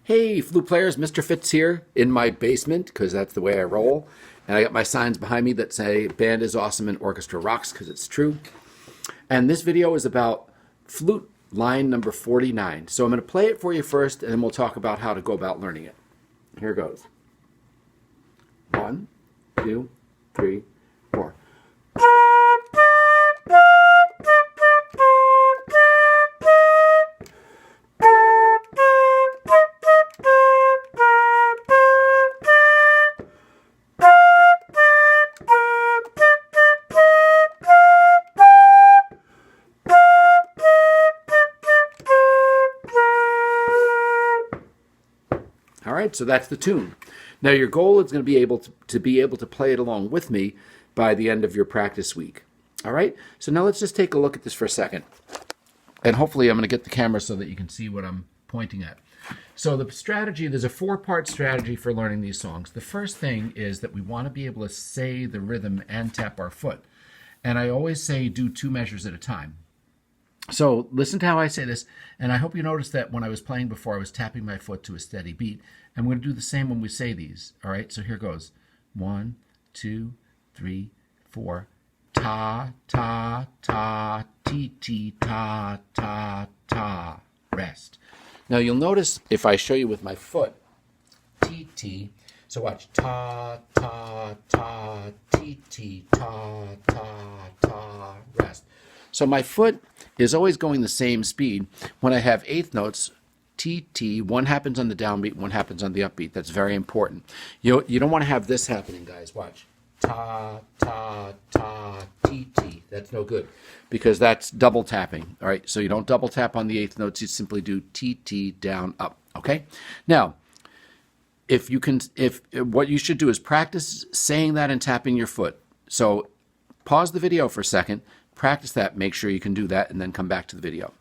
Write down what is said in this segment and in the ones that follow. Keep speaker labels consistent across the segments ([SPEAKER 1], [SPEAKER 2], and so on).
[SPEAKER 1] Hey, flute players, Mr. Fitz here in my basement, because that's the way I roll. And I got my signs behind me that say, band is awesome and orchestra rocks, because it's true. And this video is about flute line number 49. So I'm going to play it for you first, and then we'll talk about how to go about learning it. Here goes. 1, 2, 3, 4. All right, so that's the tune. Now your goal is going to be able to play it along with me by the end of your practice week. All right, so now let's just take a look at this for a second. And hopefully I'm going to get the camera so that you can see what I'm pointing at. So the strategy, there's a 4-part strategy for learning these songs. The first thing is that we want to be able to say the rhythm and tap our foot. And I always say do 2 measures at a time. So listen to how I say this, and I hope you noticed that when I was playing before, I was tapping my foot to a steady beat. And we're going to do the same when we say these. All right, so here goes. 1, 2, 3, 4. Ta, ta, ta, ti, ti, ta, ta, ta. Rest. Now you'll notice if I show you with my foot, ti, ti. So watch. Ta, ta, ta, ti, ti, ta, ta, ta. Rest. So my foot is always going the same speed. When I have eighth notes, T, T, one happens on the downbeat, one happens on the upbeat. That's very important. You don't want to have this happening, guys. Watch. Ta, ta, ta, T, T. That's no good because that's double tapping. All right, so you don't double tap on the eighth notes. You simply do T, T, down, up. Okay? Now, if what you should do is practice saying that and tapping your foot. So pause the video for a second. Practice that, make sure you can do that, and then come back to the video.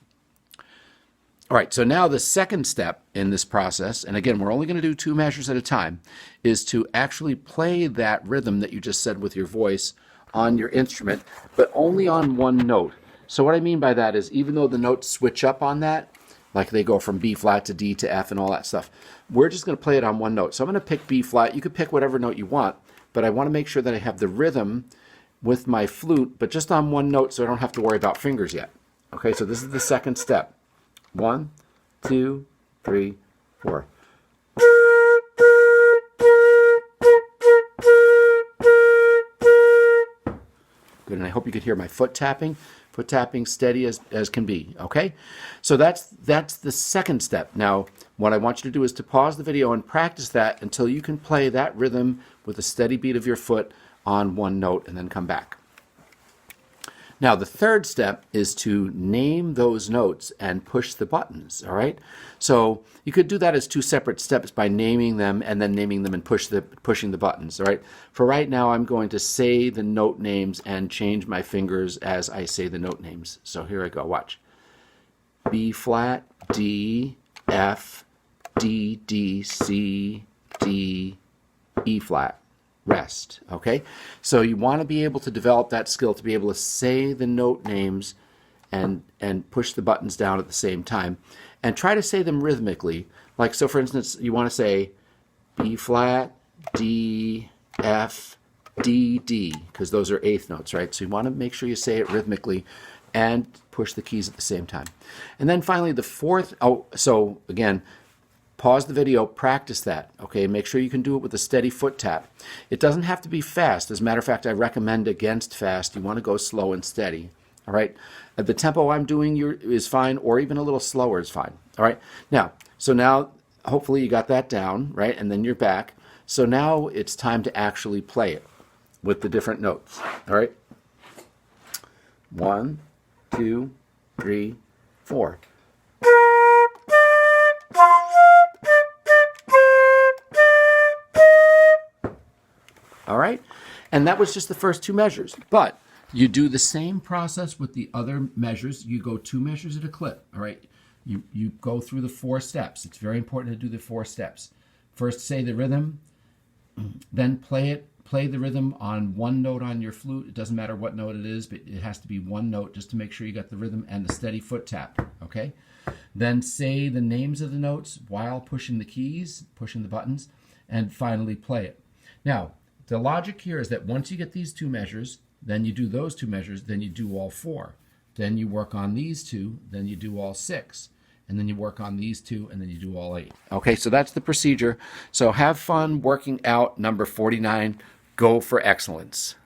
[SPEAKER 1] All right, so now the second step in this process, and again, we're only going to do 2 measures at a time, is to actually play that rhythm that you just said with your voice on your instrument, but only on one note. So what I mean by that is even though the notes switch up on that, like they go from B flat to D to F and all that stuff, we're just going to play it on one note. So I'm going to pick B flat. You could pick whatever note you want, but I want to make sure that I have the rhythm with my flute, but just on one note so I don't have to worry about fingers yet. Okay, so this is the second step. 1, 2, 3, 4. Good, and I hope you could hear my foot tapping steady as can be, okay? So that's the second step. Now, what I want you to do is to pause the video and practice that until you can play that rhythm with a steady beat of your foot on one note and then come back. Now the third step is to name those notes and push the buttons, all right? So you could do that as 2 separate steps by naming them and then naming them and pushing the buttons, all right? For right now, I'm going to say the note names and change my fingers as I say the note names. So here I go, watch. B flat, D, F, D, D, C, D, E flat. Rest, okay? So you want to be able to develop that skill to be able to say the note names and push the buttons down at the same time. And try to say them rhythmically. Like, so for instance, you want to say B flat, D, F, D, D, because those are eighth notes, right? So you want to make sure you say it rhythmically and push the keys at the same time. And then finally the fourth, so again, pause the video, practice that, okay? Make sure you can do it with a steady foot tap. It doesn't have to be fast. As a matter of fact, I recommend against fast. You want to go slow and steady, all right? The tempo I'm doing is fine, or even a little slower is fine, all right? Now, so now, hopefully you got that down, right? And then you're back. So now it's time to actually play it with the different notes, all right? 1, 2, 3, 4. All right, and that was just the first 2 measures, but you do the same process with the other measures. You go 2 measures at a clip, all right? You go through the 4 steps. It's very important to do the 4 steps. First say the rhythm, then play it play the rhythm on one note on your flute. It doesn't matter what note it is, but it has to be one note just to make sure you got the rhythm and the steady foot tap, okay? Then say the names of the notes while pushing the keys, pushing the buttons, and finally play it. Now, the logic here is that once you get these two measures, then you do those two measures, then you do all four. Then you work on these two, then you do all six. And then you work on these two, and then you do all 8. Okay, so that's the procedure. So have fun working out number 49. Go for excellence.